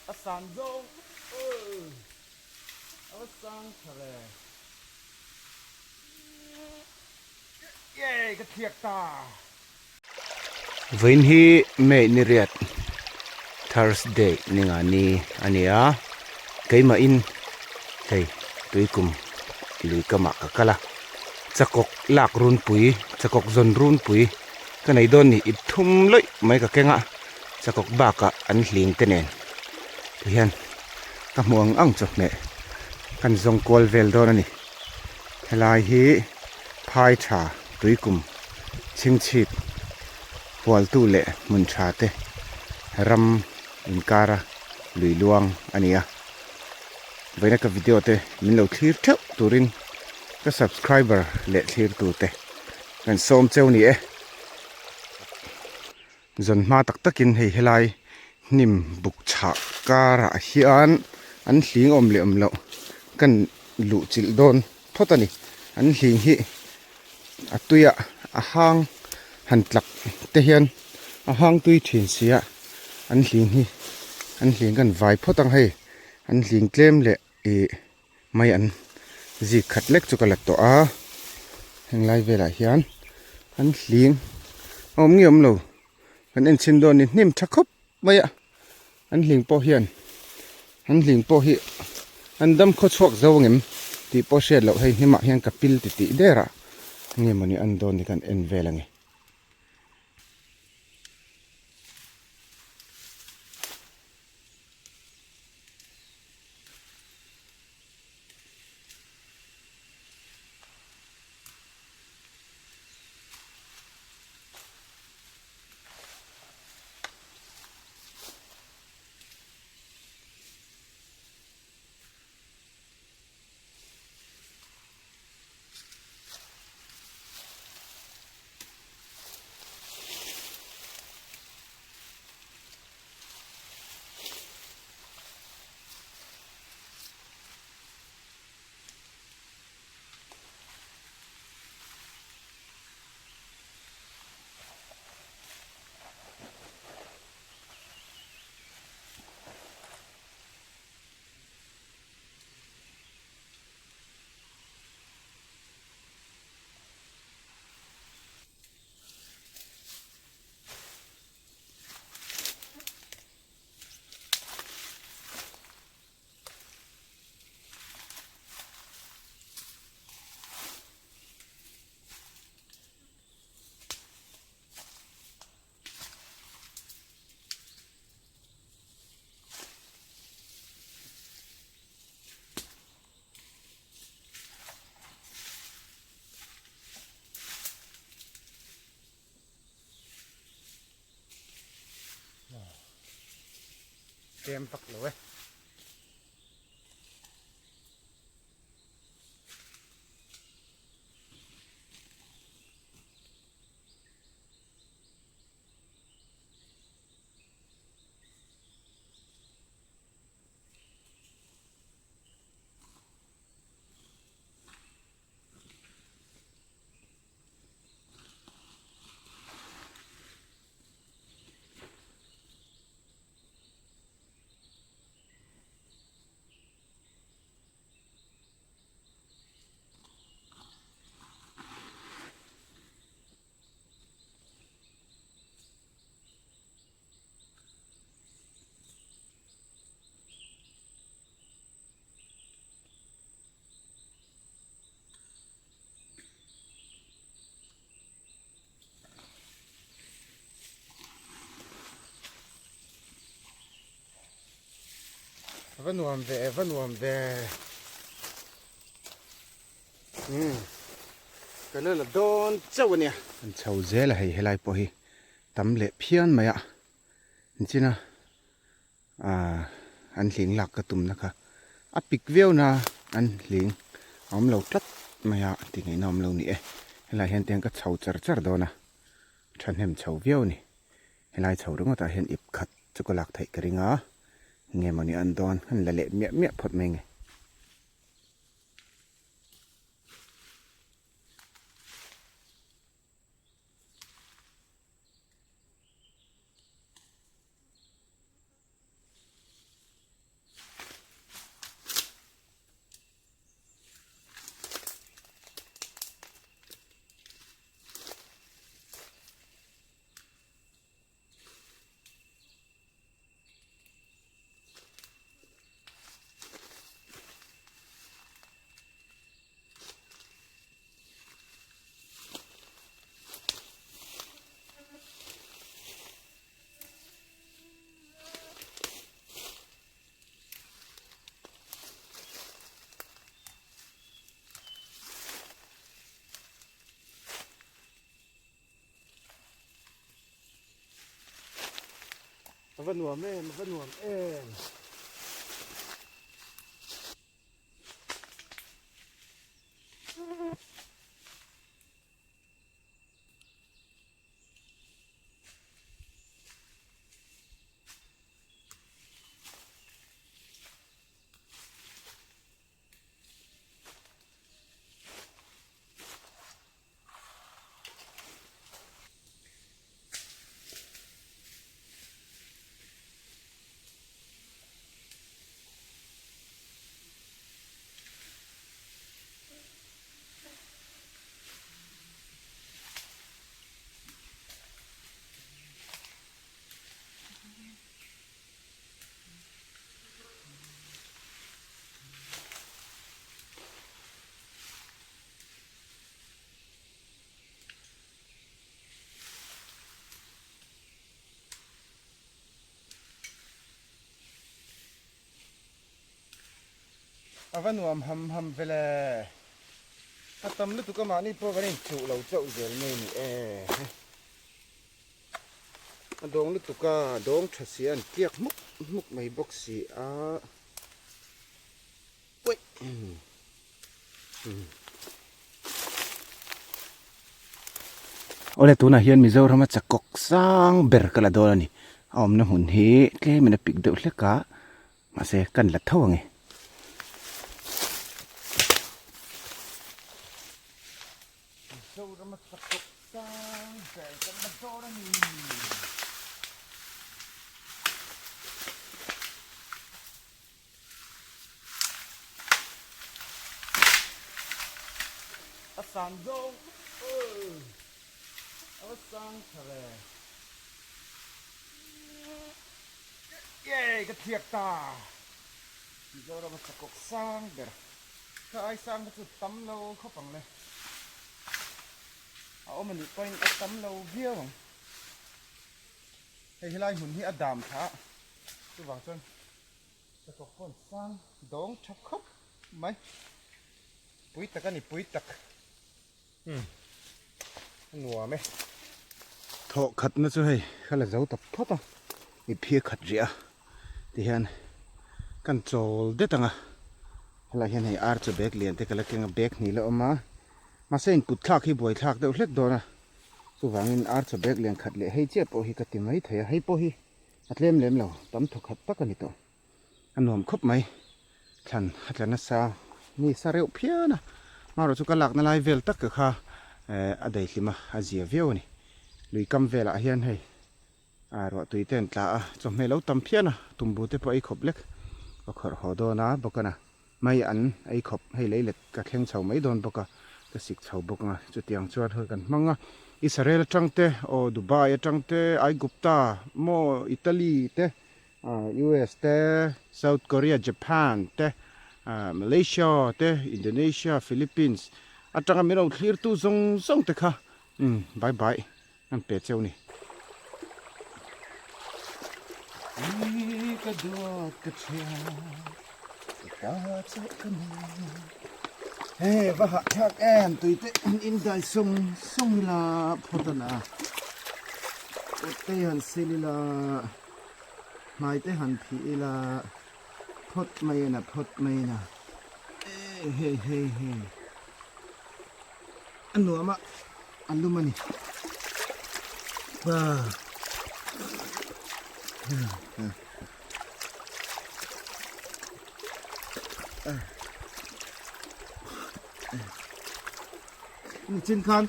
a san zawng a sang thare ye ka thiak ta Vain hi me ni riat Thursday ninga ni ania keima in thei tuikum lui kama kakala chakok lak run pui chakok zon run pui kanai don ni ip thum loi mai ka kenga chakok baka an hling tenen hian ka muang ang chok me kan zong kol vel don ani helai hi phai tha tuikum chingchip wal tu le mun tha te ram inkara lui luang ania vaina ka video te min lo thlir theu turin ka subscriber le thlir tu te kan som cheu ni e zon ma tak takin hei helai nim buk cha kara hian an hling om le om lo kan lu chil don thotani an hling hi atuya a hang han tlak te hian a hang tui thin sia an hling hi an hling kan vai photang hei an hling tlem le e mai an zi khat lek chu kalat to a henglai vela hian an hling om ngi om lo kan en chin don ni hnim thakhop mai a an hling po hian an hling po hi an dam kho chuak zawngem ti po shet lo hei hnima hian kapil ti ti dera nge mani an don ni kan en velange kem tak lo e vanuam ve kana la don chau ania an chau zel hei helai po hi tam le phian maya china an hling lak ka tum na kha a pik veu na an hling om lo tlat maya ti nei nom lo ni e helai hen teng ka chau char char do na than hem chau veu ni helai chau ronga ta hen ip khat chu ko lak thei ka ringa nge mani an don han la le me me phot meng วันหนวมแม่วันหนวมเอ็นวันหนวมหำไปเลยถ้าตำลึกตุกมานี่พวกนี้จู่เราเจ้าเจริญนี่เอ๋ดงลึกตุกดงชัดเสียนเกียกมุกไม่บอกสีเว้ยโอ้เลยตัวน่ะเฮียนมิเจ้าทำมาจากกอกสร้างเบอร์กระโดดนี่เอามันหุ่นเฮแค่มันปิกเดือดเล็กกะมาเสกันละเท่าไงสามโดงเอาสร้างทะเลเย้กระเทียบตาเรามาสะกดสร้างเดี๋ยวถ้าไอ้สร้างก็จะตั้มเราเข้าปังเลยเอามันไปตั้มเราเบี้ยวให้ไล่หุ่นที่อดามท้าตัววางจนสะกดคนสร้างดงชักคบไหมปุ๋ยตะกันนี่ปุ๋ยตะหนัวไหมทอขัดนะจ๊ะเฮ้ยข้าเลยเจ้าตับทอดอ่ะมีเพียขัดเจียที่เห็นกันโจลเด็ดตังอ่ะอะไรเห็นให้อาร์จะเบกเลียนแต่ก็เลยเก่งเบกนี่แล้วมาเส้นปุดทากให้บ่อยทากเดี๋ยวเล็กโดนอ่ะสุวรรณอาร์จะเบกเลียนขัดเลยให้เจ็บโอหิกติไม่เถียให้โปหิอัดเล่มแล้วตั้มถูกขัดตักกันนี่ตัวอันหนุ่มครบไหมฉันหัดแล้วนะซานี่ซาเร็วเพี้ยนะมาเราสุกหลักนั่นไล่เวลตักก็ค่ะอะไรที่มาอาเซียเวียวนี่ลุยกำเวลาเฮียนให้รอตุยเต้นตาจมให้เราตั้มเพี้ยนะตุ่มบูเตปไอ้ขบเล็กก็ขอหอดนะบอกกันนะไม่อันไอ้ขบให้เล็กกับแข้งเฉาไม่โดนบอกก็สิกเฉาบอกนะจุดยังชวนเธอกันมั่งอิสราเอลจังเตโอดูไบจังเตไอกุปตาโมอิตาลีเตUS เต South Korea Japan เตมาเลเซียเตอินโดนีเซียฟิลิปปินส์อาจารย์มีเราเคลียร์ตู้ส่งเตะค่ะบายบายนั่นเป็ดเจ้านี่กระโดดกระเชียกระเจ้ากันเฮ้ว่าหักทักแอนตุยเตอินได้ส่งลาพอดนะเตหันซิลาไม่เตหันผีลาพดไม่นะพดไม่นะเฮ้อันหนัวมะอันดูมันนี่ว้านี่จินคัน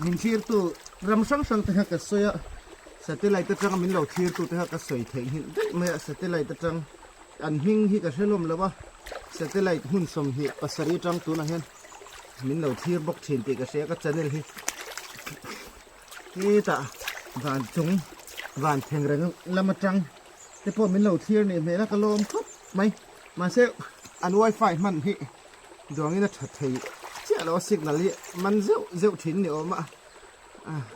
มินชีร์ตัวรำสังแต่หากสวยสเตลไลต์จังมินเหล่าชีร์ตัวแต่หากสวยเถียงหินเด็กเมื่อสเตลไลต์จังอันหิงที่กระเชลมแล้ววะสเตลไลต์หุ่นสมเหตุปัสสรีจังตัวนั้นเห็นมินเหล่าชีร์บกเฉียนตีกระเชก็จะเนี่ยที่นี่ตาหวานจุงหวานแข็งแรงละมาจังแต่พอมินเหล่าชีร์เนี่ยเมื่อก็ลมครับไหมมาเซลอันไวไฟมันที่ดวงนี้น่าถัดทีเจ้าเราสิกนั่นเลยมันเจ้าถิ่นเนี่ยมา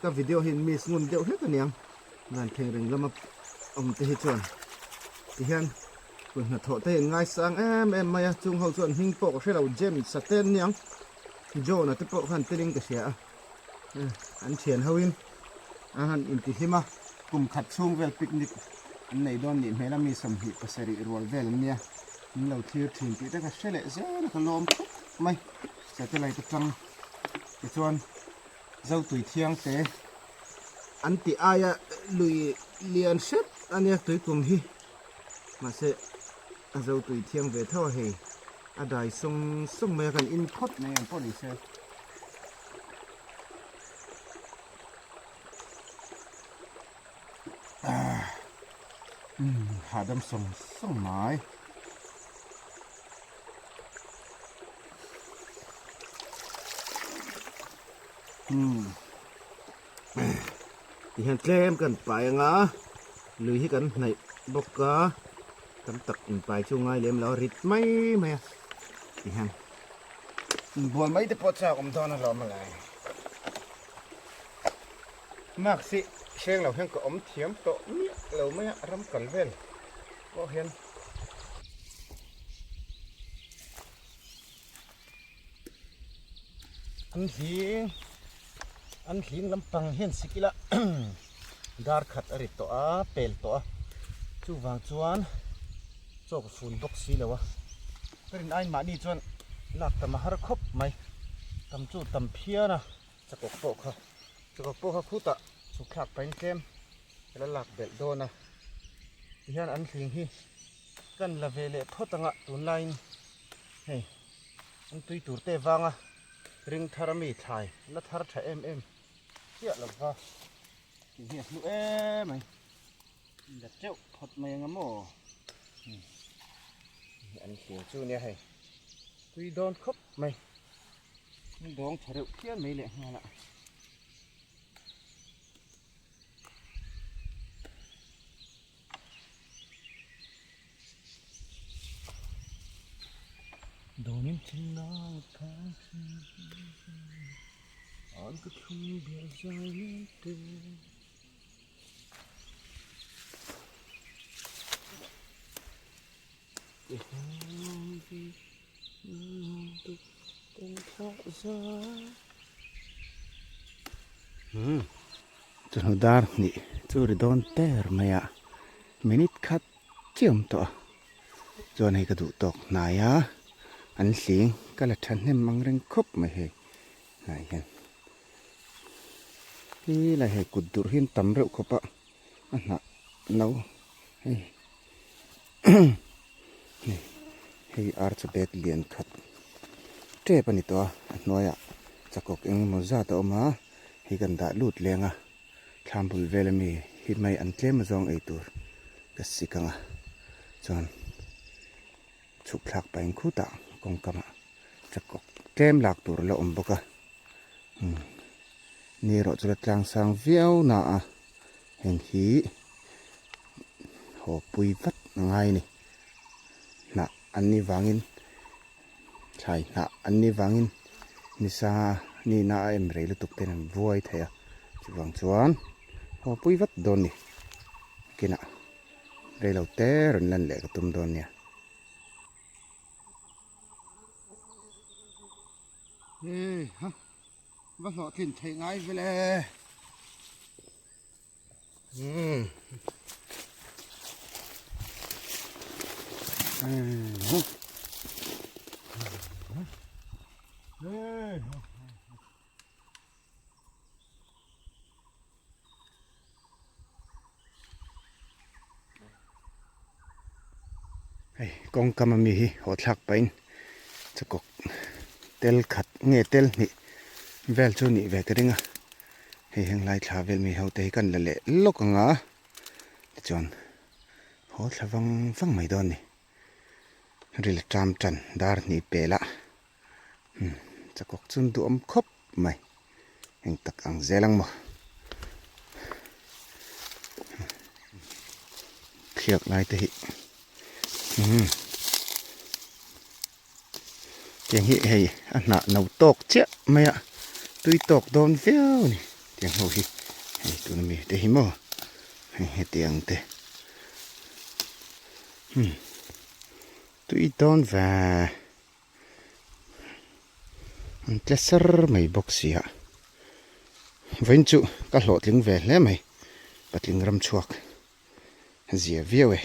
ก็วิดีโอเห็นมีสมุนเดียวเท่ากันยังงานเพลงเรื่องแล้วมาเตะจวนที่เห็นคุณหัดโถเตะง่ายสังมาจุงเขาจวนหิงโปกใช่เราเจมสเตนยังโจน่ะที่โปกขันเตลิงก็เสียอันเฉียนเขาวินอันอินติหิมะกลุ่มขัดช่วงเวลปิกนิก này đón nhị mấy là mi sầm hị pasari ruột về làm nia lâu thiêu thìn tí ta sẽ lệ dễ là cái lom mày sẽ tới lại cái trăng cái chuan dâu tuổi thiang thế anh ti ai lùi liền xếp anh em tuổi cùng hi mà sẽ dâu tuổi thiang về thao hề đại sông sông mẹ gần in pot này anh có lý xe hà đâm sông sông mái thì hiện em cần phải ngã lưới hi cần này bốc cá tấm tật phải chung ngay liếm lo rít mấy mày thì hàng buồn mấy cái pot sao cũng to nó lòm mà lại mắc xị xem là hiện có ống thiếm tổ miệng lâu mấy rắm cần ven có hiện anh hiến lắm bằng hiến xí kila dar khát ở to á pel to chú vàng chuan cho cái phun bốc xí là wa cái này mà đi chuan lạc tầm har khop mày tầm chú tầm phia na Chakawk po ha khuta chú khạc bánh kem cái lạc bel đô na hiền anh hiến hi cần là về lệ phốt tăng ạ tuần line hey anh tùy tủ tê vàng à ring thara mi thai là thara thai em hiện là va hiện lũ em mày đặt chậu phật mày ngắm mồ anh khiển chu nè hay tuy đón khóc mày đón thả rượu kia mấy lẹ nghe lại đồ niềm tin nó tháng anh cứ không biết rồi nên từ cho nó đar nè chú đi đón ter mày minute khát chiếm to cho này cái đủ tộc này á anh xiên cái là chân em mang răng khóc mày hè này hen đi là hệ cụt đuổi hiên tắm rượu khóc ạ anh hạ nấu hey hey archbet liền khát trẻ pani to nói ạ Chakawk em mua ra to mà hi gần đã lụt lên à tham bul về là mi hi mai ăn tlem mà zawng ấy tur cái gì cả à chọn chụp lạc bánh khu tạ công cầm ạ Chakawk tlem lạc tur là bốc à nè rồi cho trang sang véo nà hình khí hồ bùi vắt ngay này nà anh ni vangin chai nà anh ni vangin ni sa ni na em rei lu tuk ten voi thea chu wang chuan ho pui vat don ni kina rei lo te ron lan le ka tum don nia ha va lo tin thei ngai vele con cầm mi hi hot lak pain Chakawk tel khat nge tel ni vel chu ni ve ka ringa hei heng lai thla vel mi ho te kan la le lok anga chon ho thlavang vang mai don ni ril tram tran dar ni pela Chakawk chun du om khop mai heng tak ang zelang mo khiak lai te hi tiếng hi hay ăn nạ nấu tóc chết mày ạ tôi tóc đòn véo này tiếng hậu hi hay tụi nó mì để hi mò hay tiếng thế tôi đòn và chết sэр mày bốc xì ạ vinh trụ các lộ tiếng về lẽ mày bắt tiếng râm chuộc dìa viêu ấy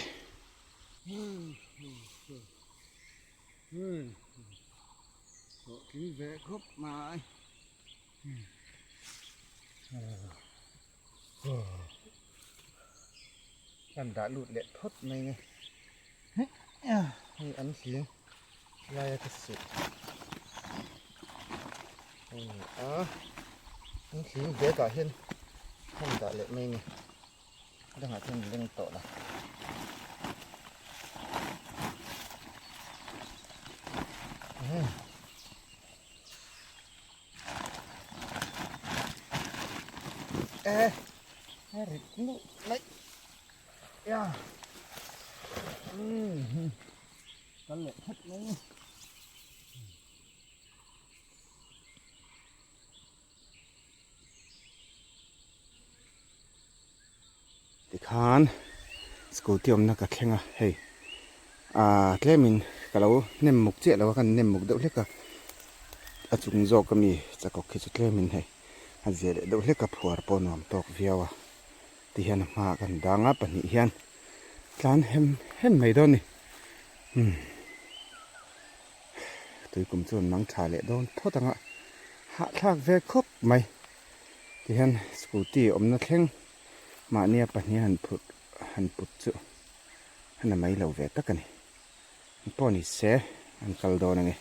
cái vẽ khúc mà anh đã lụt lệ thốt này nghe hay ăn xíu lai cái sự ăn xíu dễ cả hơn không đã lệ mình nghe đang ở trên lưng tổ này rít nụ lấy ya con lệ thất đấy thì khan school tiệm nó cả khen à hey cái mình cả lâu nem mục chết là cái nem mục đậu hết cả chúng do cái mi chắc có cái cái mình hay dễ đậu hết cả phùa bò nằm tóc viao à thì hiện mà cần đang áp bản hiện lan hem mấy đó nè tôi cũng chọn nắng trà lệ đó thôi tăng ạ hạ thác về khóc mày thì hiện school tiệm nó khen mà nia bản hiện hành phụt chứ hành là mấy lầu về tất cả này bỏ đi xe ăn calo đồ này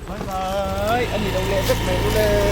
bye bye anh đi đâu lệ rất mày luôn nè